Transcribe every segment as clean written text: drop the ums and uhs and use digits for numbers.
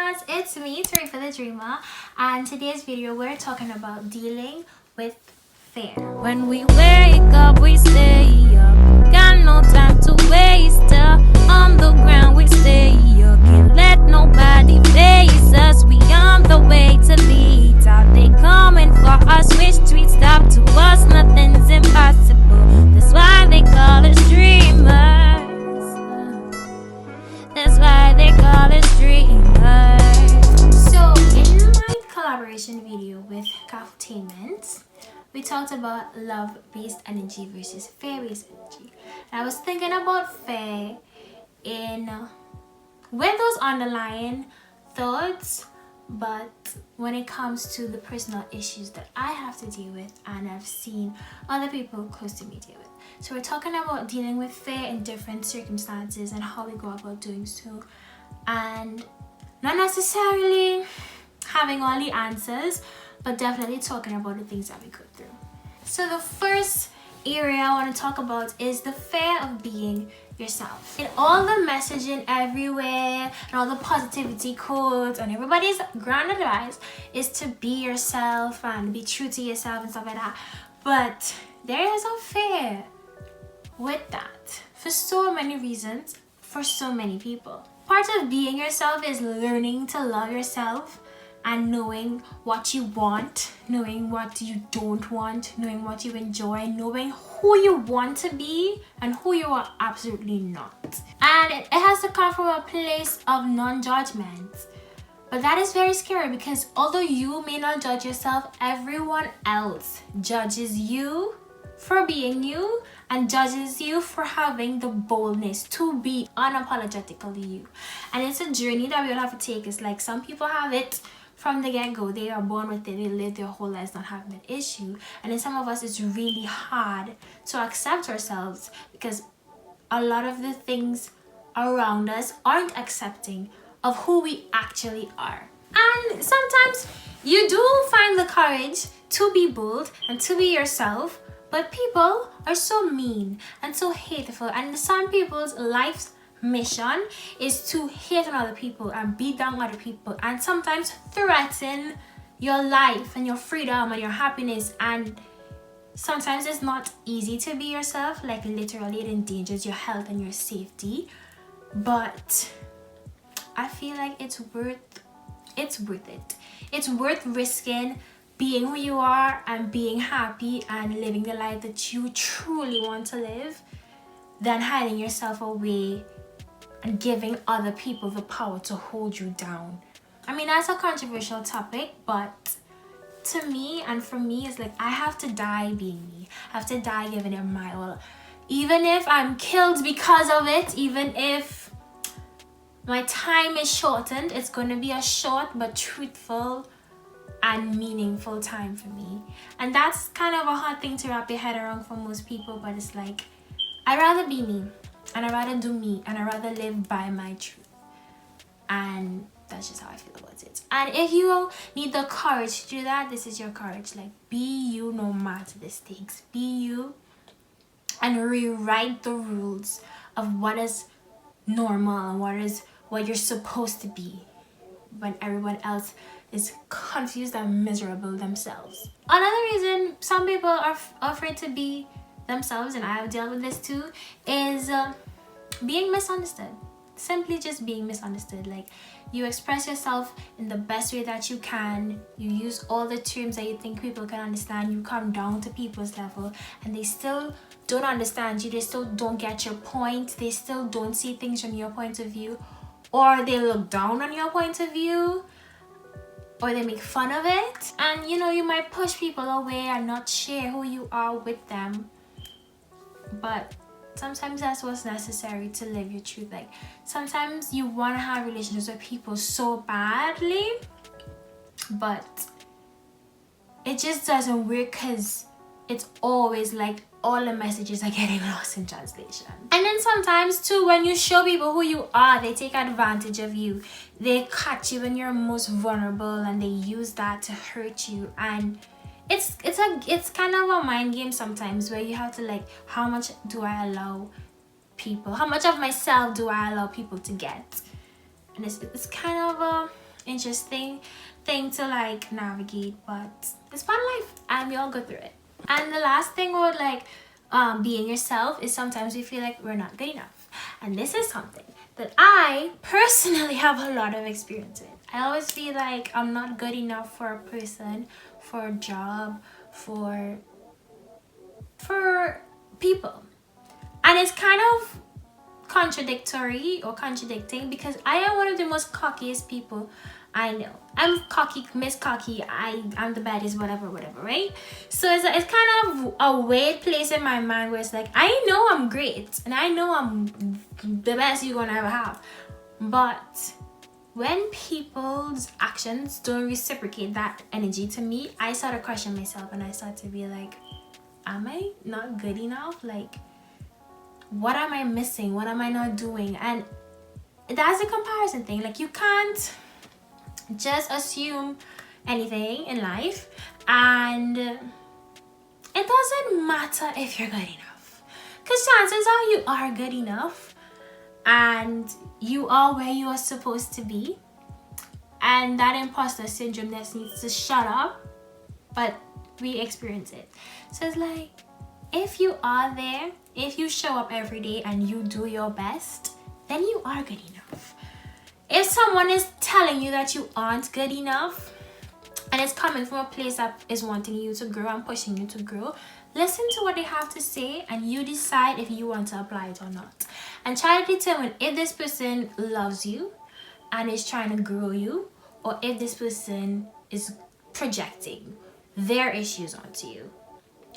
guys, it's me, TahrifaTheDreamer, and today's video we're talking about dealing with fear. When we wake up, we stay up. Got no time to waste. On the ground, we stay up. Can't let nobody face us. We on the way to lead out. They coming for us. Which street stop to us? Nothing's impossible. That's why they call us dreamers. That's why they call us dreamers. So in my collaboration video with Entertainment, we talked about love-based energy versus fear-based energy. And I was thinking about fear with those underlying thoughts, but when it comes to the personal issues that I have to deal with and I've seen other people close to me deal with. So we're talking about dealing with fear in different circumstances and how we go about doing so, and not necessarily having all the answers, but definitely talking about the things that we go through. So the first area I want to talk about is the fear of being yourself. In all the messaging everywhere and all the positivity quotes and everybody's grand advice is to be yourself and be true to yourself and stuff like that. But there is a fear with that for so many reasons, for so many people. Part of being yourself is learning to love yourself and knowing what you want, knowing what you don't want, knowing what you enjoy, knowing who you want to be and who you are absolutely not. And it has to come from a place of non-judgment. But that is very scary because although you may not judge yourself, everyone else judges you for being you and judges you for having the boldness to be unapologetically you. And it's a journey that we all have to take. It's like some people have it from the get-go. They are born with it. They live their whole lives not having an issue. And then some of us, it's really hard to accept ourselves because a lot of the things around us aren't accepting of who we actually are. And sometimes you do find the courage to be bold and to be yourself, but people are so mean and so hateful, and some people's life's mission is to hate on other people and beat down other people and sometimes threaten your life and your freedom and your happiness. And sometimes it's not easy to be yourself, like literally it endangers your health and your safety, but I feel like it's worth it. It's worth risking being who you are and being happy and living the life that you truly want to live than hiding yourself away and giving other people the power to hold you down. I mean, that's a controversial topic, but to me and for me, it's like I have to die being me. I have to die giving it my all. Even if I'm killed because of it, even if my time is shortened, it's going to be a short but truthful and meaningful time for me. And that's kind of a hard thing to wrap your head around for most people, but it's like I'd rather be me and I'd rather do me and I'd rather live by my truth. And that's just how I feel about it. And if you need the courage to do that, this is your courage. Like, be you no matter the stakes. Be you and rewrite the rules of what is normal and what you're supposed to be when everyone else is confused and miserable themselves. Another reason some people are afraid to be themselves, and I have dealt with this too, is being misunderstood. Simply just being misunderstood. Like, you express yourself in the best way that you can, you use all the terms that you think people can understand, you come down to people's level and they still don't understand you, they still don't get your point, they still don't see things from your point of view, or they look down on your point of view, or they make fun of it. And you might push people away and not share who you are with them, but sometimes that's what's necessary to live your truth. Like, sometimes you want to have relationships with people so badly, but it just doesn't work because it's always like all the messages are getting lost in translation. And then sometimes too, when you show people who you are, they take advantage of you. They catch you when you're most vulnerable and they use that to hurt you. And it's kind of a mind game sometimes where you have to, like, how much do I allow people, how much of myself do I allow people to get? And it's kind of interesting thing to like navigate, but it's part of life and we all go through it. And the last thing about like being yourself is sometimes we feel like we're not good enough, and this is something that I personally have a lot of experience with. I always feel like I'm not good enough for a person, for a job, for people, and it's kind of contradicting because I am one of the most cockiest people I know. I'm cocky, Miss Cocky. I'm the baddest, whatever, right? So it's kind of a weird place in my mind where it's like I know I'm great and I know I'm the best you're gonna ever have, but when people's actions don't reciprocate that energy to me, I start to question myself and I start to be like, am I not good enough? Like, what am I missing? What am I not doing? And that's a comparison thing. Like, you can't just assume anything in life, and it doesn't matter if you're good enough, because chances are you are good enough and you are where you are supposed to be, and that imposter syndrome just needs to shut up, but we experience it. So it's like, if you are there, if you show up every day and you do your best, then you are good enough. If someone is telling you that you aren't good enough and it's coming from a place that is wanting you to grow and pushing you to grow, listen to what they have to say and you decide if you want to apply it or not. And try to determine if this person loves you and is trying to grow you, or if this person is projecting their issues onto you.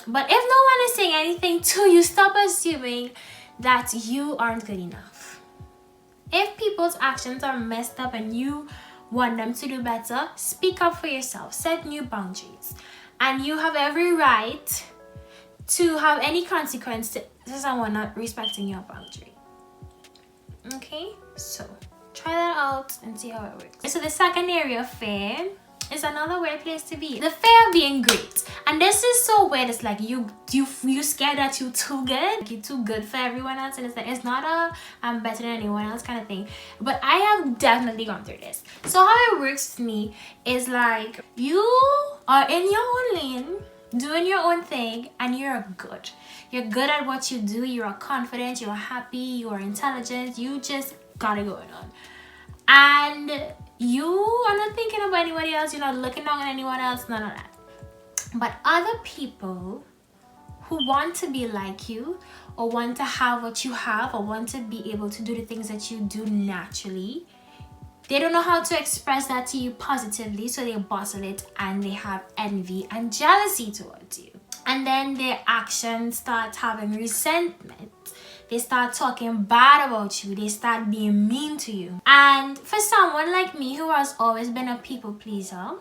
But if no one is saying anything to you, stop assuming that you aren't good enough. If people's actions are messed up and you want them to do better, speak up for yourself, set new boundaries, and you have every right to have any consequence to someone not respecting your boundary. Okay, so try that out and see how it works. So the second area, fear, is another weird place to be. The fear of being great. And this is so weird. It's like you scared that you're too good. You're too good for everyone else. And it's like, it's not a I'm better than anyone else kind of thing. But I have definitely gone through this. So how it works with me is like, you are in your own lane, doing your own thing, and you're good. You're good at what you do. You're confident, you're happy, you're intelligent. You just got it going on. And you are not thinking about anybody else. You're not looking down on anyone else. None of that. But other people who want to be like you, or want to have what you have, or want to be able to do the things that you do naturally, they don't know how to express that to you positively, so they bottle it and they have envy and jealousy towards you. And then their actions start having resentment. They start talking bad about you. They start being mean to you. And for someone like me who has always been a people pleaser,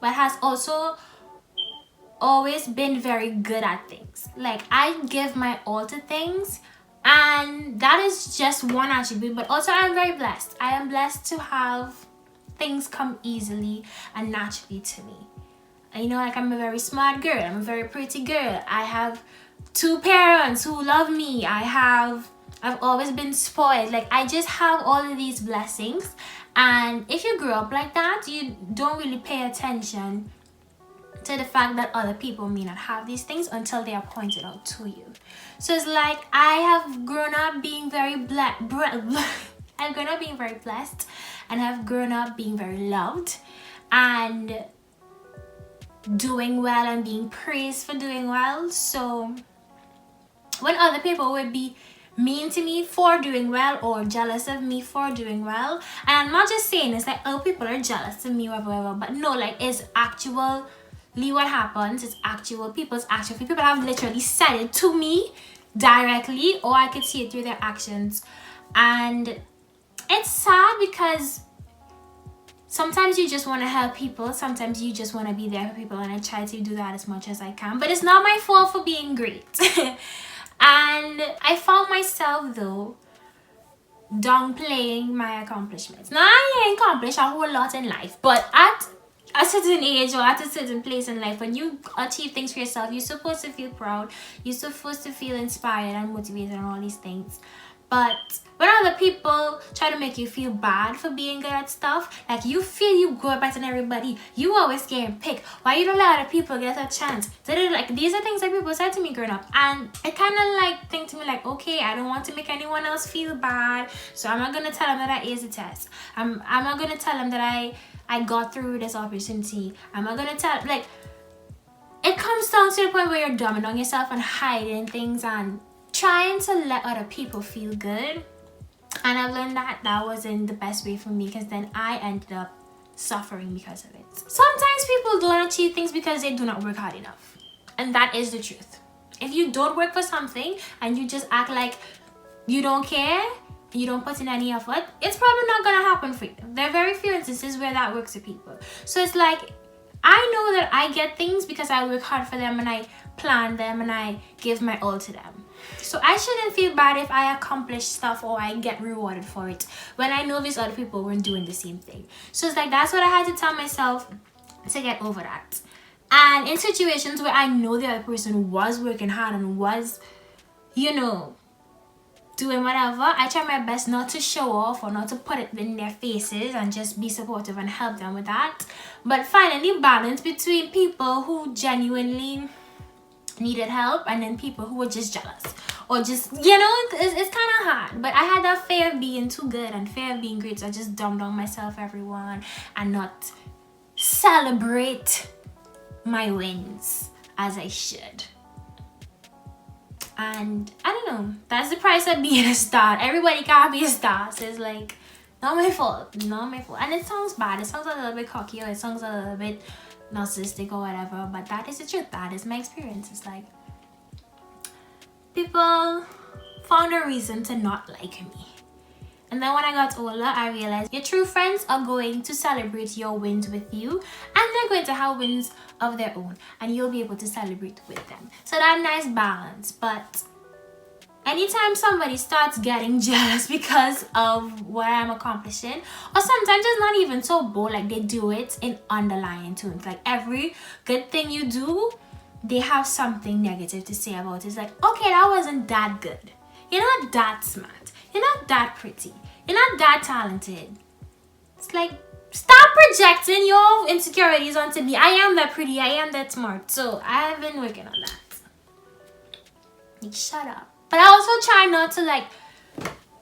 but has also always been very good at things. Like, I give my all to things, and that is just one attribute. But also I'm very blessed. I am blessed to have things come easily and naturally to me. You know, like, I'm a very smart girl. I'm a very pretty girl. I have 2 parents who love me. I've always been spoiled. Like, I just have all of these blessings. And if you grow up like that, you don't really pay attention to the fact that other people may not have these things until they are pointed out to you. So it's like, I have grown up being very I've grown up being very blessed, and have grown up being very loved and doing well and being praised for doing well. So when other people would be mean to me for doing well, or jealous of me for doing well, and I'm not just saying it's like, oh, people are jealous of me, whatever, but no, like, it's actually what happens. It's actual people's actions. People have literally said it to me directly, or I could see it through their actions. And it's sad because sometimes you just want to help people. Sometimes you just want to be there for people, and I try to do that as much as I can. But it's not my fault for being great. And I found myself, though, downplaying my accomplishments. Now, I ain't accomplished a whole lot in life, but at a certain age or at a certain place in life, when you achieve things for yourself, you're supposed to feel proud. You're supposed to feel inspired and motivated and all these things. But when other people try to make you feel bad for being good at stuff, like you feel you go better than everybody, you always getting picked, why you don't let other people get a chance? Like, these are things that people said to me growing up, and it kind of like think to me like, okay, I don't want to make anyone else feel bad, so I'm not gonna tell them that I aced the test. I'm not gonna tell them that I got through this opportunity. I'm not gonna tell, like, it comes down to the point where you're dumbing on yourself and hiding things and trying to let other people feel good. And I've learned that wasn't the best way for me, because then I ended up suffering because of it. Sometimes people don't achieve things because they do not work hard enough. And that is the truth. If you don't work for something and you just act like you don't care, you don't put in any effort, it's probably not gonna happen for you. There are very few instances where that works for people. So it's like, I know that I get things because I work hard for them and I plan them and I give my all to them. So I shouldn't feel bad if I accomplish stuff or I get rewarded for it when I know these other people weren't doing the same thing. So it's like, that's what I had to tell myself to get over that. And in situations where I know the other person was working hard and was, you know, doing whatever, I try my best not to show off or not to put it in their faces and just be supportive and help them with that. But finding the balance between people who genuinely needed help and then people who were just jealous or just, you know, it's kind of hard. But I had that fear of being too good and fear of being great, so I just dumbed on myself, everyone, and not celebrate my wins as I should. And I don't know, that's the price of being a star. Everybody can't be a star, so it's like, not my fault. And it sounds bad, it sounds a little bit cocky, or it sounds a little bit narcissistic or whatever, but that is the truth. That is my experience. It's like, people found a reason to not like me. And then when I got older, I realized your true friends are going to celebrate your wins with you, and they're going to have wins of their own, and you'll be able to celebrate with them. So that nice balance. But anytime somebody starts getting jealous because of what I'm accomplishing, or sometimes it's not even so bold, like they do it in underlying tones. Like every good thing you do, they have something negative to say about it. It's like, okay, that wasn't that good. You're not that smart. You're not that pretty. You're not that talented. It's like, stop projecting your insecurities onto me. I am that pretty. I am that smart. So I have been working on that. Like, shut up. But I also try not to like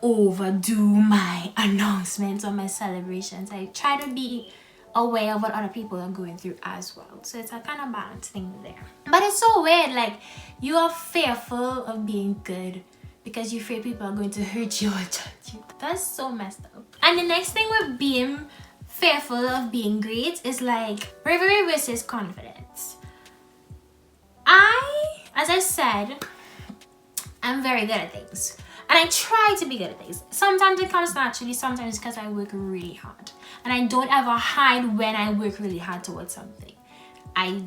overdo my announcements or my celebrations. I try to be aware of what other people are going through as well. So it's a kind of balance thing there. But it's so weird. Like, you are fearful of being good because you fear people are going to hurt you or judge you. That's so messed up. And the next thing with being fearful of being great is like bravery versus confidence. As I said, I'm very good at things. And I try to be good at things. Sometimes it comes naturally, sometimes it's because I work really hard. And I don't ever hide when I work really hard towards something. I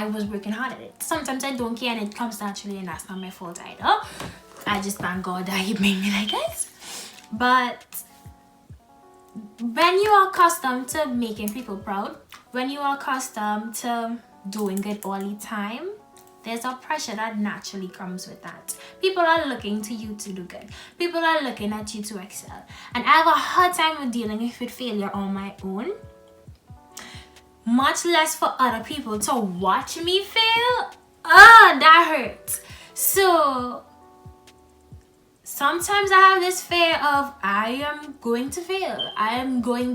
was working hard at it. Sometimes I don't care and it comes naturally, and that's not my fault either. I just thank God that He made me like this. But when you are accustomed to making people proud, when you are accustomed to doing good all the time, there's a pressure that naturally comes with that. People are looking to you to do good. People are looking at you to excel. And I have a hard time with dealing with failure on my own. Much less for other people to watch me fail. That hurts. So sometimes I have this fear of, I am going to fail.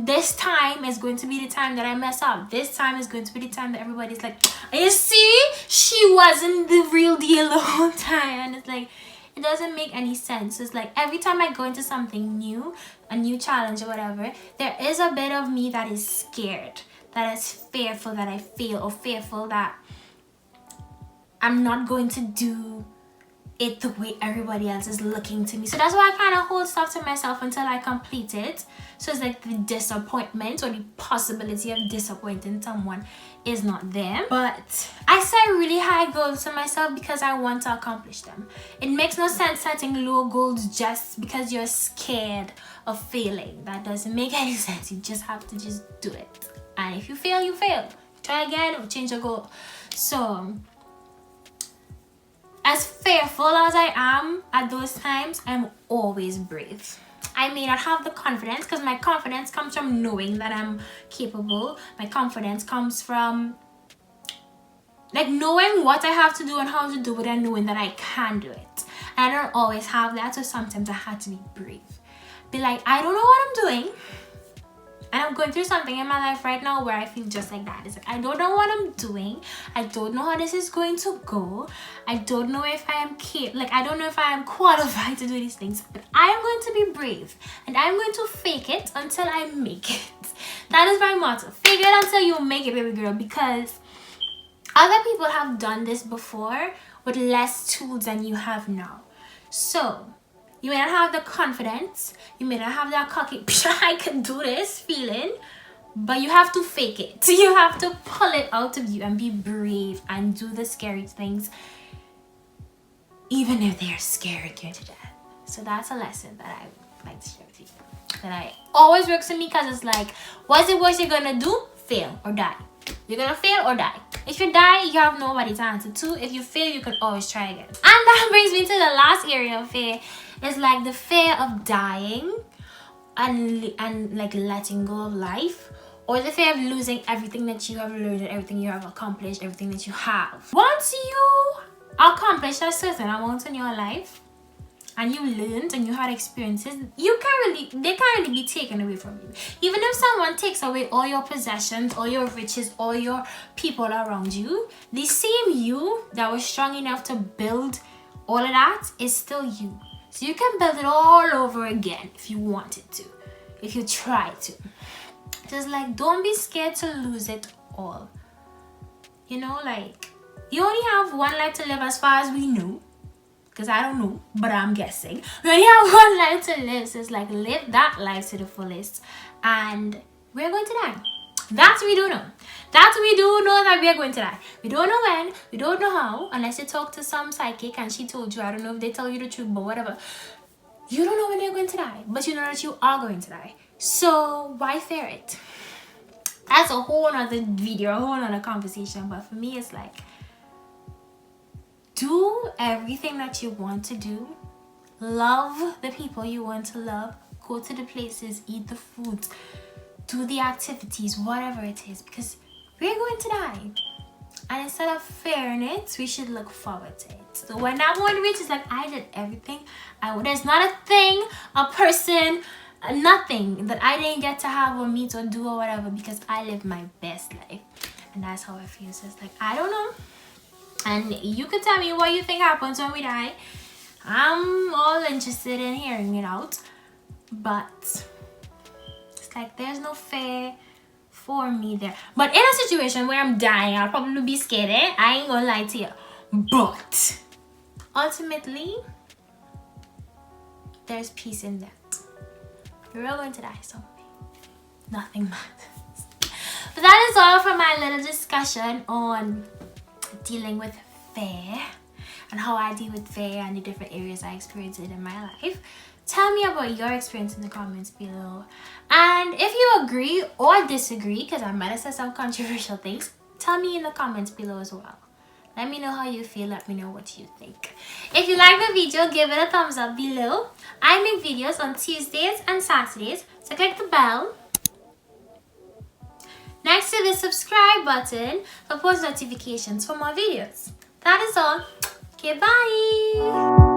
This time is going to be the time that I mess up. This time is going to be the time that everybody's like, you see, she wasn't the real deal the whole time. And it's like, it doesn't make any sense. It's like every time I go into something new, a new challenge or whatever, there is a bit of me that is scared, that is fearful that I fail, or fearful that I'm not going to do it the way everybody else is looking to me. So that's why I kind of hold stuff to myself until I complete it. So it's like the disappointment or the possibility of disappointing someone is not there. But I set really high goals to myself because I want to accomplish them. It makes no sense setting low goals just because you're scared of failing. That doesn't make any sense. You just have to just do it. And if you fail, you fail. Try again or change your goal. So as fearful as I am at those times, I'm always brave. I may not have the confidence, because my confidence comes from knowing that I'm capable. My confidence comes from like knowing what I have to do and how to do it, and knowing that I can do it. And I don't always have that, so sometimes I had to be brave. Be like, I don't know what I'm doing, and I'm going through something in my life right now where I feel just like that. It's like, I don't know what I'm doing. I don't know how this is going to go. I don't know if I am I don't know if I am qualified to do these things. But I am going to be brave, and I'm going to fake it until I make it. That is my motto. Fake it until you make it, baby girl. Because other people have done this before with less tools than you have now. So you may not have the confidence, you may not have that cocky, I can do this feeling, but you have to fake it. You have to pull it out of you and be brave and do the scary things, even if they're scaring you to death. So that's a lesson that I would like to share with you. That I always works for me, because it's like, what's the worst you're gonna do? Fail or die. You're gonna fail or die. If you die, you have nobody to answer to. If you fail, you can always try again. And that brings me to the last area of fear. It's like the fear of dying and like letting go of life, or the fear of losing everything that you have learned, everything you have accomplished, everything that you have. Once you accomplish a certain amount in your life, and you learned and you had experiences, they can't really be taken away from you. Even if someone takes away all your possessions, all your riches, all your people around you, the same you that was strong enough to build all of that is still you. So you can build it all over again if you wanted to, if you try to. Just like, don't be scared to lose it all. You know, like, you only have one life to live as far as we know. Because I don't know, but I'm guessing. We only have one life to live, so it's like, live that life to the fullest. And we're going to die. That we do know. That we do know, that we are going to die. We don't know when, we don't know how, unless you talk to some psychic and she told you. I don't know if they tell you the truth, but whatever. You don't know when you're going to die, but you know that you are going to die. So why fear it? That's a whole other video, a whole other conversation. But for me, it's like, do everything that you want to do. Love the people you want to love. Go to the places, eat the foods, do the activities, whatever it is, because we're going to die. And instead of fearing it, we should look forward to it. So when that moment reaches, like, I did everything. There's not a thing, a person, nothing that I didn't get to have or meet or do or whatever, because I lived my best life. And that's how I feel. So it's like, I don't know. And you could tell me what you think happens when we die. I'm all interested in hearing it out. But it's like, there's no fear for me there. But in a situation where I'm dying, I'll probably be scared, eh? I ain't gonna lie to you. But ultimately, there's peace in that. We're all going to die someday. Nothing matters. But that is all for my little discussion on dealing with fear and how I deal with fear and the different areas I experience it in my life. Tell me about your experience in the comments below. And if you agree or disagree, because I might have said some controversial things, tell me in the comments below as well. Let me know how you feel. Let me know what you think. If you like the video, give it a thumbs up below. I make videos on Tuesdays and Saturdays, so click the bell next to the subscribe button for post notifications for more videos. That is all. Okay, bye.